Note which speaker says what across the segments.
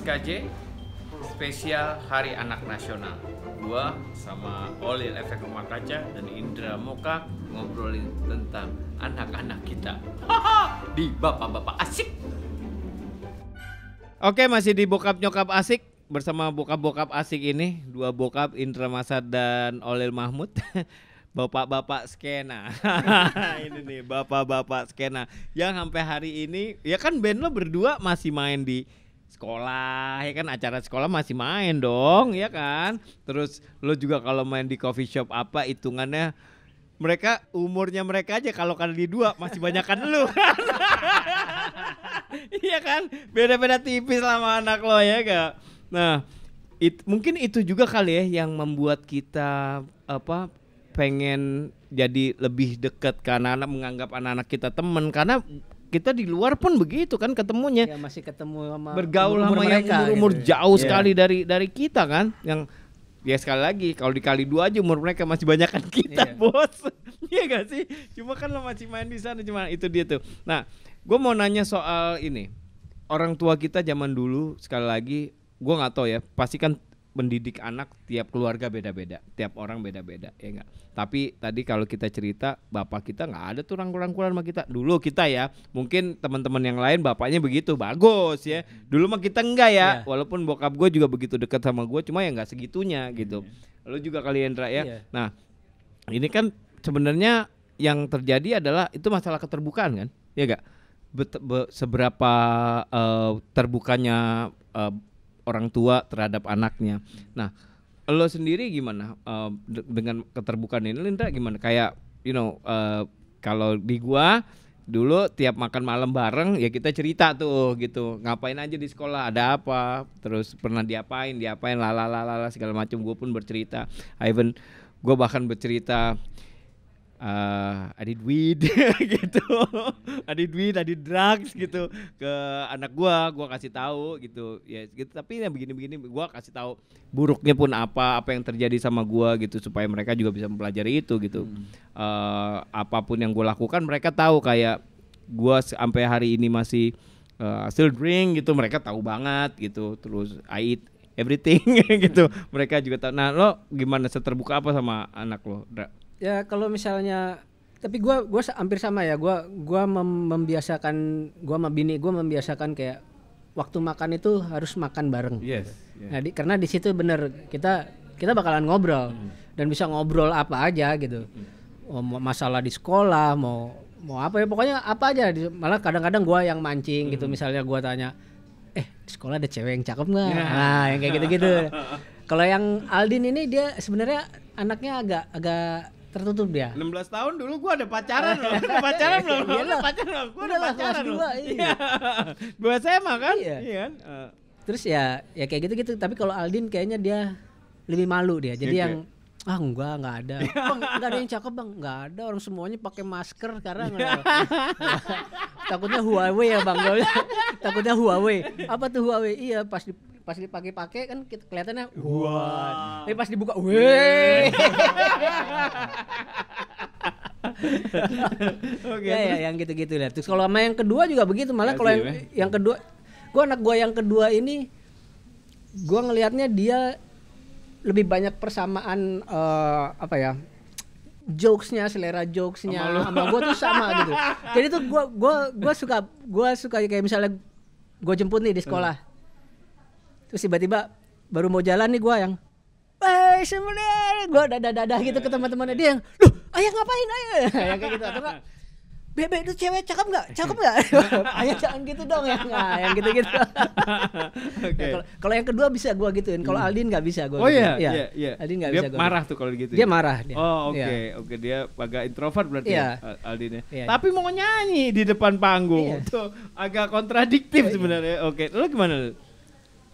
Speaker 1: SKJ spesial Hari Anak Nasional. Gua sama Olil Efek Rumah Kaca dan Indra Moka ngobrolin tentang anak-anak kita. Di Bapak-Bapak Asik. Oke, masih di Bokap Nyokap Asik bersama bokap-bokap asik ini, dua bokap Indra Masad dan Olil Mahmud. Bapak-bapak skena. Ini nih bapak-bapak skena yang sampai hari ini ya kan band lo berdua masih main di sekolah, ya kan acara sekolah masih main dong, ya kan. Terus lo juga kalau main di coffee shop apa hitungannya mereka umurnya mereka aja kalau kali dua masih banyakan lu kan. Iya kan, beda-beda tipis sama anak lo ya gak. Nah mungkin itu juga kali ya yang membuat kita pengen jadi lebih dekat ke anak-anak, menganggap anak-anak kita teman karena kita di luar pun begitu kan ketemunya.
Speaker 2: Ya masih ketemu sama
Speaker 1: bergaul sama yang umur gitu. Jauh sekali dari kita kan. Yang ya sekali lagi kalau dikali dua aja umur mereka masih banyak kan kita, bos. Iya gak sih? Cuma kan lo masih main di sana, cuma itu dia tuh. Nah, gue mau nanya soal ini. Orang tua kita zaman dulu sekali lagi, gue nggak tahu ya, pasti kan mendidik anak tiap keluarga beda-beda, tiap orang beda-beda, ya enggak. Tapi tadi kalau kita cerita bapak kita nggak ada tuh rangkul-rangkulan sama kita. Dulu kita ya, mungkin teman-teman yang lain bapaknya begitu, bagus ya. Dulu mah kita enggak ya, walaupun bokap gue juga begitu dekat sama gue, cuma ya nggak segitunya gitu. Lu juga kali Indra ya. Nah, ini kan sebenarnya yang terjadi adalah itu masalah keterbukaan kan, ya enggak. Seberapa terbukanya orang tua terhadap anaknya. Nah, lo sendiri gimana dengan keterbukaan ini, Linda gimana? Kayak kalau di gua dulu tiap makan malam bareng ya kita cerita tuh gitu, ngapain aja di sekolah, ada apa, terus pernah diapain lalala segala macam. Gua pun bercerita, even gua bahkan bercerita adit weed gitu, adit drugs gitu ke anak gua kasih tahu gitu ya gitu. Tapi ya begini gua kasih tahu buruknya pun apa yang terjadi sama gua gitu supaya mereka juga bisa mempelajari itu gitu. Apapun yang gua lakukan mereka tahu, kayak gua sampai hari ini masih still drink gitu, mereka tahu banget gitu. Terus I eat everything gitu, mereka juga tahu. Nah, lo gimana, seterbuka apa sama anak lo, Dra?
Speaker 2: Ya kalau misalnya, tapi gue hampir sama ya, gue membiasakan, gue sama bini gue membiasakan kayak waktu makan itu harus makan bareng. Nah, karena di situ bener kita bakalan ngobrol dan bisa ngobrol apa aja gitu. Masalah di sekolah mau apa ya, pokoknya apa aja. Malah kadang-kadang gue yang mancing gitu, misalnya gue tanya, di sekolah ada cewek yang cakep nggak? Nah, yang kayak gitu-gitu. Kalau yang Aldin ini dia sebenarnya anaknya agak tertutup dia.
Speaker 1: 16 tahun dulu gua ada pacaran loh. Ada pacaran loh. Gua ada pacaran loh. Iya. Gua SMA kan? Iya.
Speaker 2: Terus ya kayak gitu-gitu. Tapi kalau Aldin kayaknya dia lebih malu dia. Jadi yang enggak ada. Bang, enggak ada yang cakep, Bang. Enggak ada, orang semuanya pakai masker sekarang. Takutnya Huawei ya, Bang. Takutnya Huawei. Apa tuh Huawei? Iya, pas dipakai kan kelihatannya wah. Tapi pas dibuka, weh. Ya yang gitu-gitu lah. Terus kalau sama yang kedua juga begitu, malah kalau yang kedua, anak gua yang kedua ini gua ngelihatnya dia lebih banyak persamaan jokesnya, selera jokesnya sama gua tuh sama gitu. Jadi tuh gua suka kayak misalnya gua jemput nih di sekolah. Terus tiba-tiba baru mau jalan nih gue yang sebenarnya gue dadah gitu ke teman-temannya, dia yang loh ayah ngapain ayah yang kayak gitu. Atau enggak, Bebe itu cewek cakep nggak ayah jangan gitu dong ya, yang gitu-gitu. Kalau yang kedua bisa gue gituin, kalau Aldin nggak bisa gue.
Speaker 1: Iya.
Speaker 2: Aldin nggak bisa.
Speaker 1: Dia marah tuh kalau gitu.
Speaker 2: Dia marah.
Speaker 1: Oke, dia agak introvert berarti ya Aldin ya. Tapi mau nyanyi di depan panggung tuh agak kontradiktif sebenarnya. Oke, lo gimana?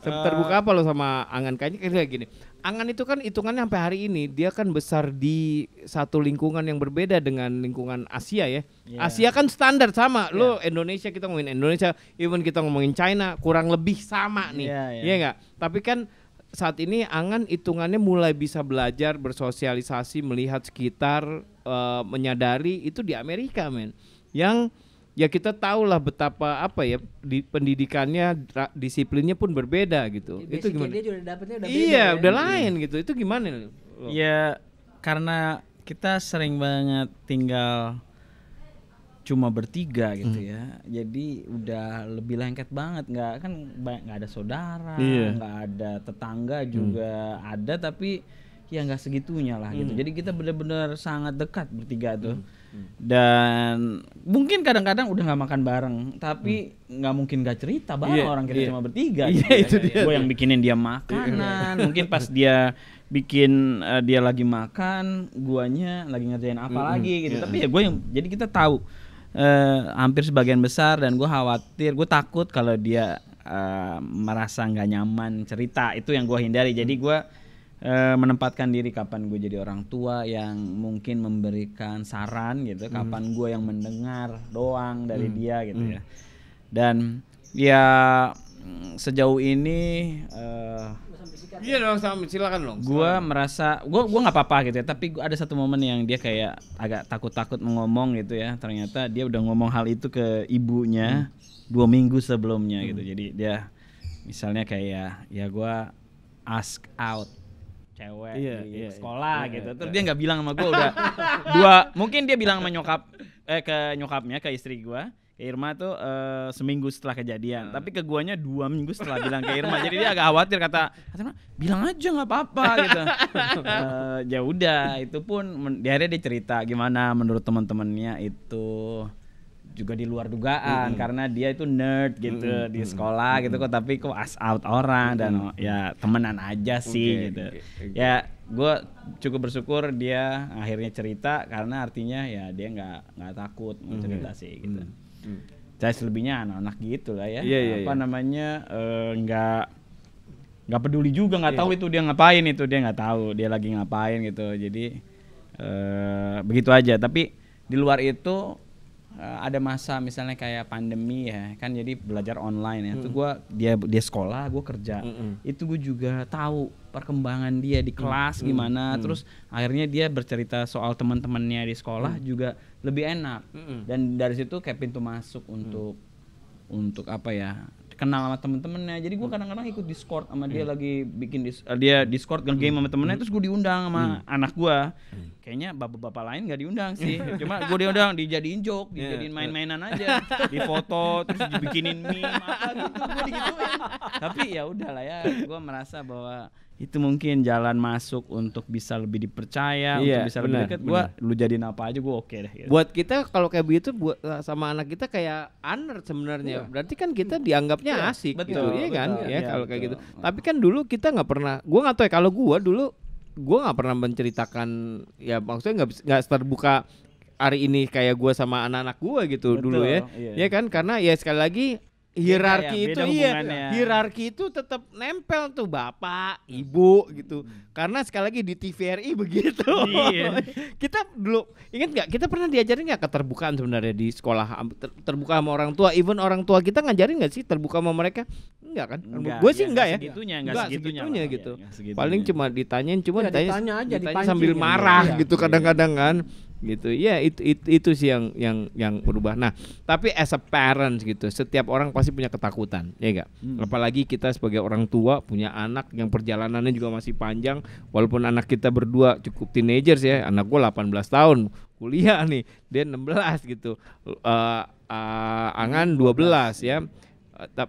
Speaker 1: Terbuka apa lo sama Angan? Kayaknya kayak gini. Angan itu kan hitungannya sampai hari ini dia kan besar di satu lingkungan yang berbeda dengan lingkungan Asia ya. Asia kan standar sama. Lo Indonesia, kita ngomongin Indonesia, even kita ngomongin China kurang lebih sama nih. Iya enggak? Tapi kan saat ini Angan hitungannya mulai bisa belajar, bersosialisasi, melihat sekitar, menyadari itu di Amerika, men. Yang ya kita tahulah betapa apa ya di pendidikannya disiplinnya pun berbeda gitu.
Speaker 2: Ya,
Speaker 1: itu gimana?
Speaker 2: Dia juga dapetnya udah
Speaker 1: iya,
Speaker 2: beda,
Speaker 1: udah lain gitu. Itu gimana?
Speaker 3: Ya karena kita sering banget tinggal cuma bertiga gitu ya. Jadi udah lebih lengket banget, nggak ada saudara, nggak ada tetangga juga ada, tapi ya nggak segitunya lah gitu. Jadi kita benar-benar sangat dekat bertiga tuh. Dan mungkin kadang-kadang udah nggak makan bareng, tapi nggak mungkin nggak cerita bareng orang kita cuma bertiga. Gitu ya. Gue yang bikinin dia makanan, mungkin pas dia bikin dia lagi makan, guanya lagi ngerjain apa lagi gitu. Tapi ya gue yang jadi kita tahu hampir sebagian besar, dan gue khawatir, gue takut kalau dia merasa nggak nyaman cerita, itu yang gue hindari. Jadi gue menempatkan diri kapan gue jadi orang tua yang mungkin memberikan saran gitu, kapan gue yang mendengar doang dari dia gitu ya. Dan ya sejauh ini
Speaker 1: iya dong, silakan dong.
Speaker 3: Gue merasa gue nggak apa-apa gitu ya, tapi ada satu momen yang dia kayak agak takut-takut ngomong gitu ya. Ternyata dia udah ngomong hal itu ke ibunya 2 minggu sebelumnya gitu. Jadi dia misalnya kayak ya gue ask out cewek di sekolah gitu. Terus dia nggak bilang sama gue udah mungkin dia bilang sama ke nyokapnya, ke istri gue, ke Irma tuh seminggu setelah kejadian. Tapi ke guanya 2 minggu setelah bilang ke Irma. Jadi dia agak khawatir, kata bilang aja nggak apa-apa gitu. Ya udah, itu pun di akhirnya dia cerita gimana menurut teman-temannya itu juga di luar dugaan, karena dia itu nerd gitu di sekolah gitu kok, tapi kok ask out orang dan ya temenan aja sih gitu. Ya gue cukup bersyukur dia akhirnya cerita, karena artinya ya dia nggak takut mau cerita sih gitu. Saya selebihnya anak-anak gitu lah ya, namanya nggak peduli juga, nggak tahu itu dia ngapain, itu dia nggak tahu dia lagi ngapain gitu. Jadi begitu aja. Tapi di luar itu ada masa misalnya kayak pandemi ya kan, jadi belajar online ya. Itu dia sekolah, gue kerja. Itu gue juga tahu perkembangan dia di kelas gimana. Terus akhirnya dia bercerita soal teman-temannya di sekolah juga lebih enak. Dan dari situ kayak pintu masuk untuk apa ya, kenal sama temen-temennya. Jadi gue kadang-kadang ikut Discord sama dia, lagi bikin dia Discord game sama temennya, terus gue diundang sama anak gue. Kayaknya bapak-bapak lain gak diundang sih, cuma gue diundang, dijadiin joke, dijadiin main-mainan aja, difoto, terus dibikinin meme apa gitu, gue digituin. Tapi ya udahlah ya, gue merasa bahwa itu mungkin jalan masuk untuk bisa lebih dipercaya, untuk bisa lebih dekat. Gue lu jadiin apa aja gue oke deh gitu.
Speaker 1: Buat kita kalau kayak begitu, buat sama anak kita kayak aner sebenarnya. Berarti kan kita dianggapnya asik gitu, iya kan? Ya kalau kayak gitu. Tapi kan dulu kita nggak pernah, gue nggak tahu ya, kalau gue nggak pernah menceritakan, ya maksudnya nggak terbuka hari ini kayak gue sama anak-anak gue gitu. Dulu ya, ya kan, karena ya sekali lagi hierarki hierarki itu tetap nempel tuh, bapak, ibu gitu. Karena sekali lagi di TVRI begitu. Kita dulu ingat nggak, kita pernah diajarin nggak keterbukaan sebenarnya di sekolah, terbuka sama orang tua, even orang tua kita ngajarin nggak sih terbuka sama mereka? Enggak kan? Gue sih enggak ya. Enggak segitunya gitu. Paling cuma ditanya sambil marah gitu kadang-kadang kan. Gitu ya, itu sih yang berubah. Nah, tapi as a parents gitu, setiap orang pasti punya ketakutan, ya enggak? Apalagi kita sebagai orang tua punya anak yang perjalanannya juga masih panjang, walaupun anak kita berdua cukup teenagers ya. Anak gue 18 tahun kuliah nih, dia 16 gitu, Angan 12 ya.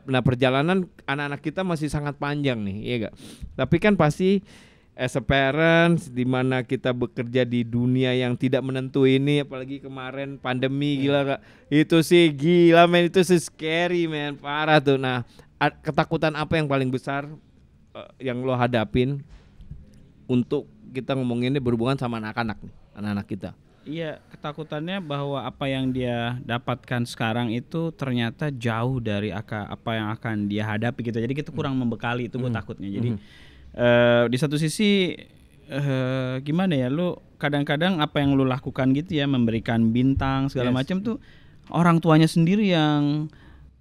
Speaker 1: Nah, perjalanan anak-anak kita masih sangat panjang nih, ya enggak? Tapi kan pasti as a parents, di mana kita bekerja di dunia yang tidak menentu ini, apalagi kemarin pandemi, gila Kak. Itu sih gila men, itu sih scary men, parah tuh. Nah, ketakutan apa yang paling besar yang lo hadapin untuk kita ngomonginnya berhubungan sama anak-anak kita?
Speaker 3: Iya, ketakutannya bahwa apa yang dia dapatkan sekarang itu ternyata jauh dari apa yang akan dia hadapi gitu. Jadi kita kurang membekali, itu gue takutnya. Jadi di satu sisi gimana ya, lu kadang-kadang apa yang lu lakukan gitu ya, memberikan bintang segala macam tuh orang tuanya sendiri yang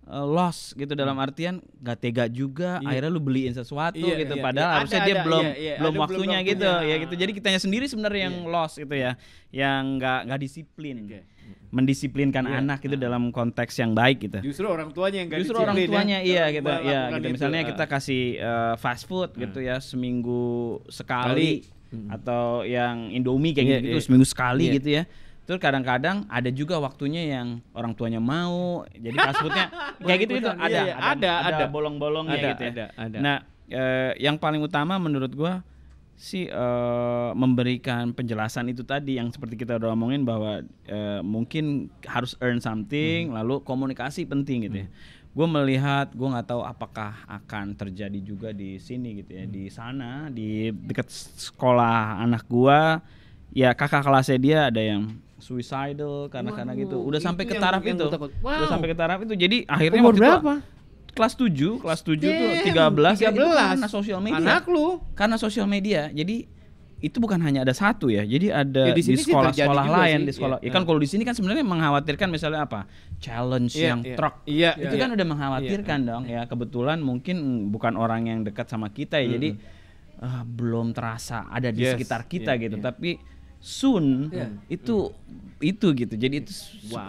Speaker 3: loss gitu, dalam artian gak tega juga, akhirnya lu beliin sesuatu gitu, padahal harusnya dia belum waktunya gitu ya gitu. Jadi kitanya sendiri sebenarnya yang loss gitu ya, yang nggak disiplin, mendisiplinkan anak itu dalam konteks yang baik gitu.
Speaker 1: Justru orang tuanya yang nggak
Speaker 3: disiplin. Justru orang tuanya gitu ya gitu. Misalnya kita kasih fast food gitu ya, seminggu sekali atau yang Indomie kayak gitu seminggu sekali gitu ya. Terus kadang-kadang ada juga waktunya yang orang tuanya mau, jadi fast foodnya kayak gitu itu ada bolong-bolongnya gitu ya. Ada. Nah, yang paling utama menurut gua sih memberikan penjelasan itu tadi yang seperti kita udah omongin, bahwa mungkin harus earn something, lalu komunikasi penting gitu ya. Gue melihat, gue nggak tahu apakah akan terjadi juga di sini gitu ya, di sana di dekat sekolah anak gua ya, kakak kelasnya dia ada yang suicidal karena gitu. Udah sampai ke taraf itu. Udah sampai ke taraf itu. Jadi akhirnya
Speaker 1: umur berapa?
Speaker 3: Kelas 7 tuh 13 ya, itu karena sosial media.
Speaker 1: Anak lu.
Speaker 3: Karena sosial media. Jadi itu bukan hanya ada satu ya. Jadi ada di sekolah-sekolah lain, di sekolah. Ya kan kalau di sini kan sebenarnya mengkhawatirkan misalnya apa? Challenge yang truk. Itu kan udah mengkhawatirkan dong ya. Kebetulan mungkin bukan orang yang dekat sama kita ya. Jadi belum terasa ada di sekitar kita gitu. Tapi soon itu gitu. Jadi itu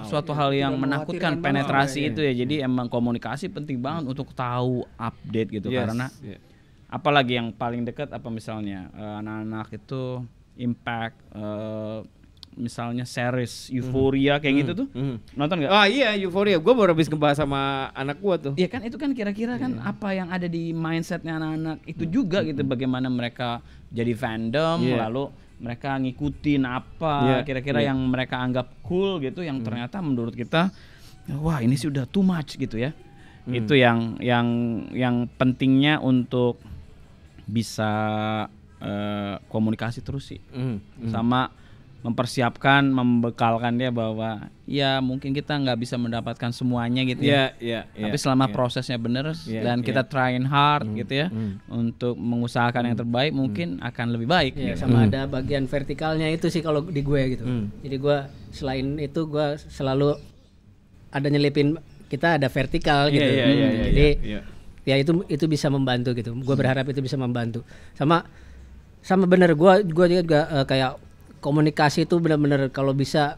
Speaker 3: suatu hal yang menakutkan, penetrasi itu ya. Jadi emang komunikasi penting banget untuk tahu update gitu, karena apalagi yang paling dekat apa misalnya anak-anak itu impact misalnya series Euphoria kayak gitu tuh. Nonton nggak?
Speaker 1: Oh iya, Euphoria. Gue baru habis ngebahas sama anak gue tuh.
Speaker 3: Iya kan, itu kan kira-kira kan apa yang ada di mindsetnya anak-anak itu juga gitu, bagaimana mereka jadi fandom, lalu mereka ngikutin apa kira-kira yang mereka anggap cool gitu, yang ternyata menurut kita wah ini sih udah too much gitu ya. Itu yang pentingnya untuk bisa komunikasi terus sih, sama mempersiapkan, membekalkan dia bahwa ya mungkin kita nggak bisa mendapatkan semuanya gitu ya. Tapi selama prosesnya benar dan kita trying hard gitu ya untuk mengusahakan yang terbaik, mungkin akan lebih baik.
Speaker 2: Sama ada bagian vertikalnya itu sih kalau di gue gitu. Jadi gue selain itu gue selalu ada nyelipin kita ada vertikal gitu. Jadi ya itu bisa membantu gitu. Gue berharap itu bisa membantu. Sama bener gue juga kayak komunikasi itu benar-benar kalau bisa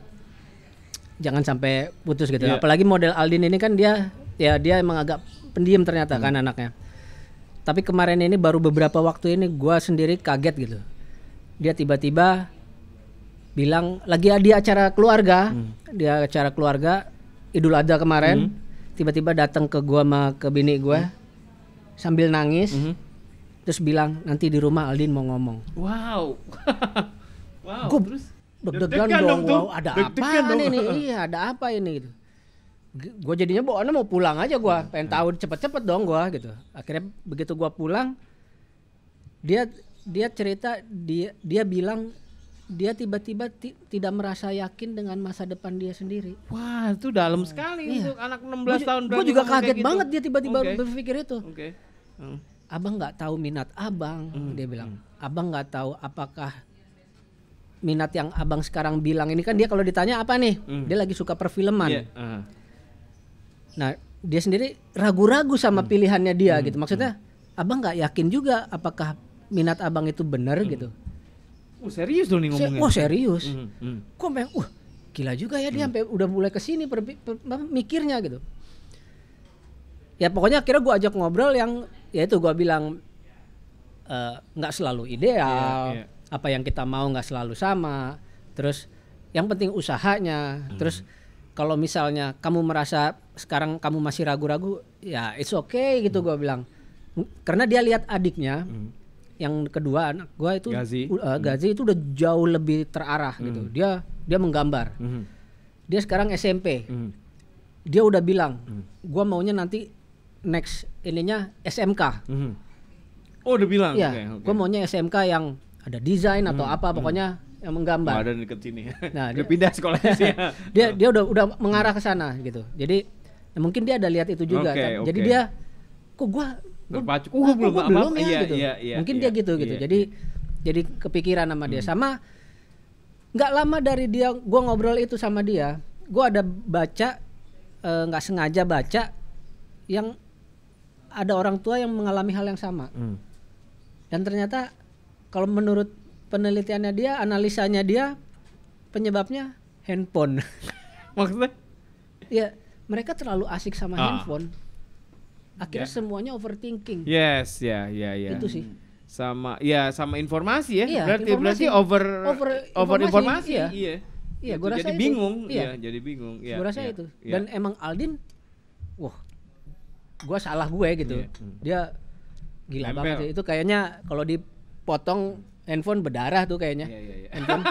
Speaker 2: jangan sampai putus gitu. Apalagi model Aldin ini kan dia emang agak pendiam ternyata kan anaknya. Tapi kemarin ini baru beberapa waktu ini gue sendiri kaget gitu. Dia tiba-tiba bilang lagi di acara keluarga, dia acara keluarga Idul Adha kemarin, tiba-tiba datang ke gue sama ke bini gue sambil nangis, terus bilang nanti di rumah Aldin mau ngomong.
Speaker 1: Wow.
Speaker 2: Gue terus deg-degan dong, wow, ada apa ini? Iya, ada apa ini gitu. Gue jadinya bawaannya mau pulang aja gue, pengen tahu cepet-cepet dong gue gitu. Akhirnya begitu gue pulang, dia cerita, dia bilang dia tiba-tiba tidak merasa yakin dengan masa depan dia sendiri.
Speaker 1: Wah, itu dalam sekali untuk anak 16 tahun.
Speaker 2: Gue juga kaget banget dia tiba-tiba berpikir itu. Abang nggak tahu minat abang, dia bilang. Abang nggak tahu apakah minat yang abang sekarang bilang ini, kan dia kalau ditanya apa nih, dia lagi suka perfilman. Nah dia sendiri ragu-ragu sama pilihannya dia gitu. Maksudnya abang nggak yakin juga apakah minat abang itu benar gitu.
Speaker 1: Serius dong nih ngomongnya.
Speaker 2: Serius. Kok gila juga ya dia sampai udah mulai kesini mikirnya gitu. Ya pokoknya akhirnya gue ajak ngobrol yang ya itu gue bilang nggak selalu ideal. Apa yang kita mau nggak selalu sama. Terus yang penting usahanya. Terus kalau misalnya kamu merasa sekarang kamu masih ragu-ragu, ya it's okay gitu gue bilang. Karena dia lihat adiknya, yang kedua anak gue itu Gazi itu udah jauh lebih terarah gitu. Dia menggambar. Dia sekarang SMP. Dia udah bilang, gue maunya nanti next ininya SMK.
Speaker 1: Oh udah bilang.
Speaker 2: Iya, gue maunya SMK yang ada desain atau apa pokoknya yang menggambar.
Speaker 1: Ada deket sini.
Speaker 2: Nah,
Speaker 1: dia pindah sekolahnya sih.
Speaker 2: dia udah mengarah ke sana gitu. Jadi ya mungkin dia ada lihat itu juga kan. Jadi dia kok gua
Speaker 1: terpacu.
Speaker 2: Belum ya gitu. Mungkin dia gitu. Jadi kepikiran sama dia. Sama enggak lama dari dia gua ngobrol itu sama dia, gua ada baca enggak sengaja baca yang ada orang tua yang mengalami hal yang sama. Dan ternyata kalau menurut penelitiannya dia, analisanya dia, penyebabnya handphone.
Speaker 1: Maksudnya?
Speaker 2: Ya, mereka terlalu asik sama handphone. Akhirnya semuanya overthinking.
Speaker 1: Yes, ya.
Speaker 2: Itu sih.
Speaker 1: Sama informasi ya.
Speaker 2: Iya,
Speaker 1: berarti over informasi.
Speaker 2: Iya, gue rasa
Speaker 1: jadi
Speaker 2: itu.
Speaker 1: bingung.
Speaker 2: Iya,
Speaker 1: jadi bingung.
Speaker 2: Gue rasa itu. Dan emang Aldin, gue salah gue gitu. Dia gila banget sih. Itu kayaknya kalau dipotong handphone berdarah tuh kayaknya.
Speaker 1: Iya.
Speaker 2: Handphone.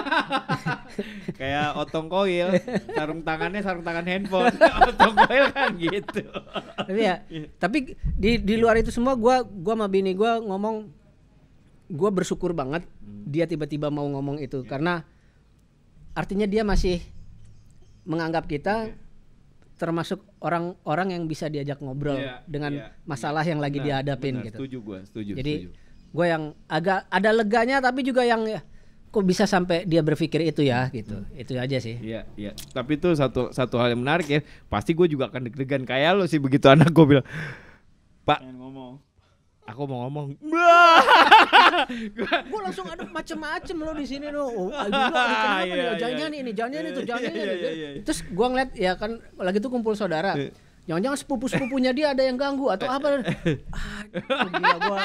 Speaker 1: Kayak otong koil, sarung tangannya sarung tangan handphone. Otong koil kan gitu.
Speaker 2: Tapi di luar itu semua gue sama bini gue ngomong, gue bersyukur banget dia tiba-tiba mau ngomong itu karena artinya dia masih menganggap kita termasuk orang-orang yang bisa diajak ngobrol dengan masalah yang lagi dihadapin gitu.
Speaker 1: Setuju.
Speaker 2: Jadi gue yang agak ada leganya tapi juga yang kok bisa sampai dia berpikir itu ya gitu. Itu aja sih.
Speaker 1: Iya. Tapi itu satu hal yang menarik ya. Pasti gue juga akan deg-degan kayak lo sih begitu anak gue bilang, "Pak, aku mau ngomong."
Speaker 2: Gue langsung ada macem-macem lo di sini lo. Jangan ini. Terus gue ngeliat ya kan lagi tuh kumpul saudara. Jangan-jangan sepupu-sepupunya dia ada yang ganggu atau apa. Gila gue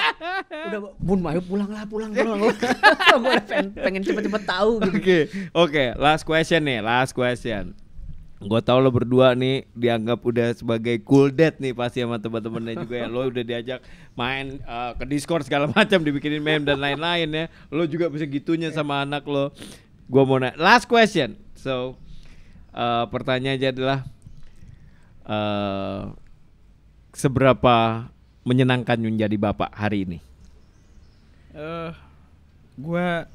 Speaker 2: udah Bun Mayu pulang. Gue pengen cepet-cepet tahu gitu.
Speaker 1: Oke, last question. Gue tau lo berdua nih dianggap udah sebagai cool dad nih pasti sama teman-temannya juga ya. Lo udah diajak main ke Discord segala macam, dibikinin meme dan lain-lain ya. Lo juga bisa gitunya sama anak lo. Gue mau nanya last question. So pertanyaannya adalah seberapa menyenangkan menjadi bapak hari ini?
Speaker 3: Gue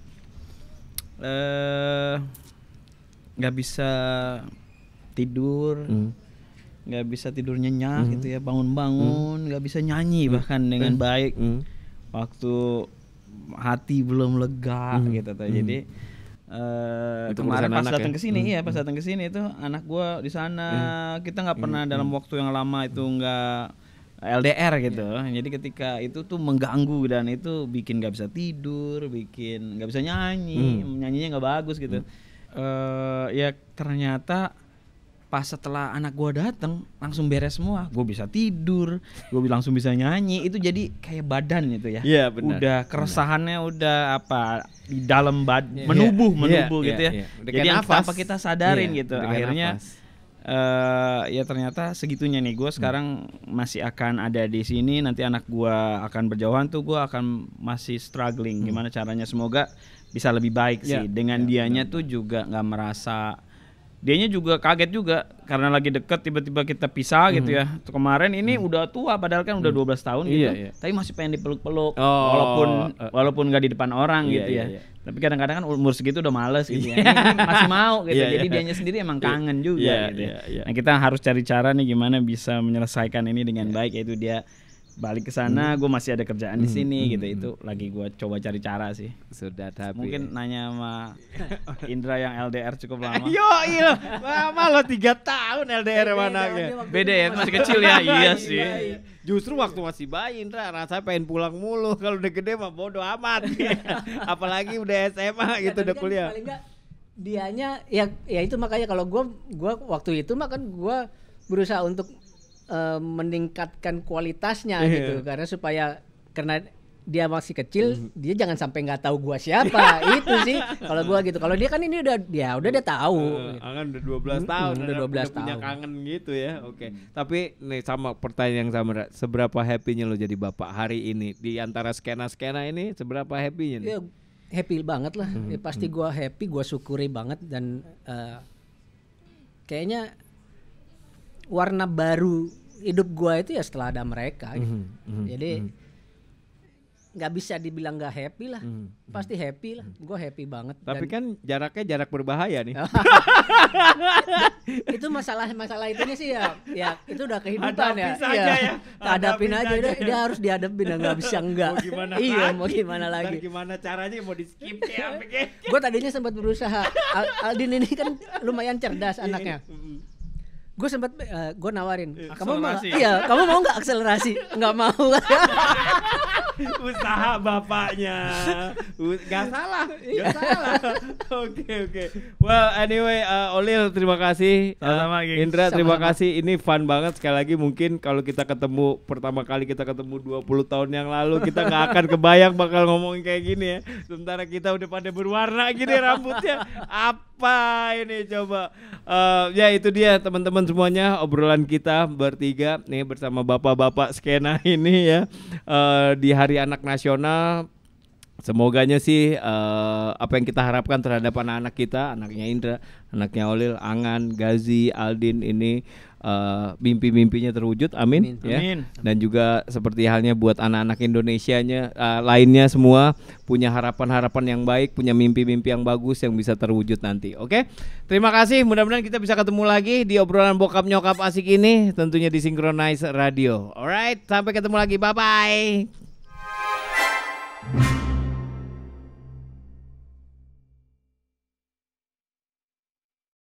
Speaker 3: nggak bisa tidur, nggak bisa tidur nyenyak gitu ya, bangun-bangun nggak bisa nyanyi bahkan dengan baik waktu hati belum lega gitu tuh. Jadi kemarin pas datang ke sini pas datang ke sini itu anak gua di sana, kita nggak pernah dalam waktu yang lama itu nggak LDR gitu. Jadi ketika itu tuh mengganggu dan itu bikin nggak bisa tidur, bikin nggak bisa nyanyi, nyanyinya nggak bagus gitu. Ya ternyata pas setelah anak gue datang langsung beres semua, gue bisa tidur, gue langsung bisa nyanyi. Itu jadi kayak badan itu ya.
Speaker 1: Iya benar.
Speaker 3: Udah keresahannya udah apa di dalam menubuh gitu ya. Jadi yang tanpa kita sadarin gitu. Akhirnya ya ternyata segitunya nih. Gue sekarang masih akan ada di sini. Nanti anak gue akan berjauhan tuh gue akan masih struggling. Gimana caranya, semoga bisa lebih baik sih. Dengan dianya tuh juga nggak merasa. Dianya juga kaget juga karena lagi deket tiba-tiba kita pisah gitu ya. Kemarin ini udah tua padahal kan udah 12 tahun gitu. Tapi masih pengen dipeluk-peluk walaupun gak di depan orang gitu ya. Tapi kadang-kadang kan umur segitu udah males gitu ya. Ini masih mau gitu. Jadi dianya sendiri emang kangen juga gitu. Nah, kita harus cari cara nih gimana bisa menyelesaikan ini dengan baik, yaitu dia balik ke sana, gue masih ada kerjaan di sini gitu. Itu lagi gue coba cari cara sih.
Speaker 1: Sudah, tapi
Speaker 3: mungkin nanya sama Indra yang LDR cukup lama.
Speaker 1: Iya, lama lo 3 tahun LDR sama anaknya.
Speaker 3: Beda ya, masih kecil ya. Iya sih.
Speaker 1: Justru waktu masih bayi Indra rasanya pengen pulang mulu. Kalau udah gede mah bodo amat. Apalagi udah SMA gitu, udah kuliah.
Speaker 2: Paling enggak dianya ya itu makanya kalau gue waktu itu mah kan gue berusaha untuk meningkatkan kualitasnya gitu, karena dia masih kecil, dia jangan sampai nggak tahu gua siapa. Itu sih kalau gua gitu. Kalau dia kan ini udah dia tahu.
Speaker 1: Kan udah 12 tahun,
Speaker 2: udah 12 tahun.
Speaker 1: Punya kangen gitu ya. Oke. Tapi nih sama pertanyaan yang sama, seberapa happy-nya lo jadi bapak hari ini di antara skena-skena ini, seberapa happy-nya nih?
Speaker 2: Ya, happy banget lah. Ya, pasti gua happy, gua syukuri banget dan kayaknya warna baru hidup gua itu ya setelah ada mereka gitu. Jadi nggak bisa dibilang nggak happy lah, pasti happy lah. Gua happy banget.
Speaker 1: Tapi kan jaraknya jarak berbahaya nih.
Speaker 2: Itu masalah itunya sih ya itu udah kehidupan ya. Hadapin aja, dia harus dihadapin, nggak bisa enggak. Mau gimana lagi?
Speaker 1: Gimana caranya, mau di skip ya?
Speaker 2: Gue tadinya sempat berusaha. Aldin ini kan lumayan cerdas anaknya. gue sempat gue nawarin, kamu mau
Speaker 3: Akselerasi.
Speaker 2: kamu mau nggak akselerasi? Nggak mau.
Speaker 1: Usaha bapaknya. Gak salah. Oke. Well, anyway, Olil terima kasih.
Speaker 3: Sama-sama, Geng.
Speaker 1: Indra terima
Speaker 2: Sama-sama.
Speaker 1: kasih. Ini fun banget sekali lagi. Mungkin kalau kita ketemu pertama kali kita ketemu 20 tahun yang lalu, kita nggak akan kebayang bakal ngomongin kayak gini ya. Sementara kita udah pada berwarna gini rambutnya. Apa ini coba? Ya itu dia teman-teman semuanya, obrolan kita bertiga nih bersama bapak-bapak skena ini ya, di Hari Anak Nasional. Semoganya sih apa yang kita harapkan terhadap anak-anak kita, anaknya Indra, anaknya Olil, Angan, Gazi, Aldin ini mimpi-mimpinya terwujud, amin, ya.
Speaker 3: Amin.
Speaker 1: Dan juga seperti halnya buat anak-anak Indonesianya lainnya semua punya harapan-harapan yang baik, punya mimpi-mimpi yang bagus yang bisa terwujud nanti. Oke, terima kasih. Mudah-mudahan kita bisa ketemu lagi di obrolan bokap nyokap asik ini, tentunya di Synchronize Radio. Alright, sampai ketemu lagi. Bye bye.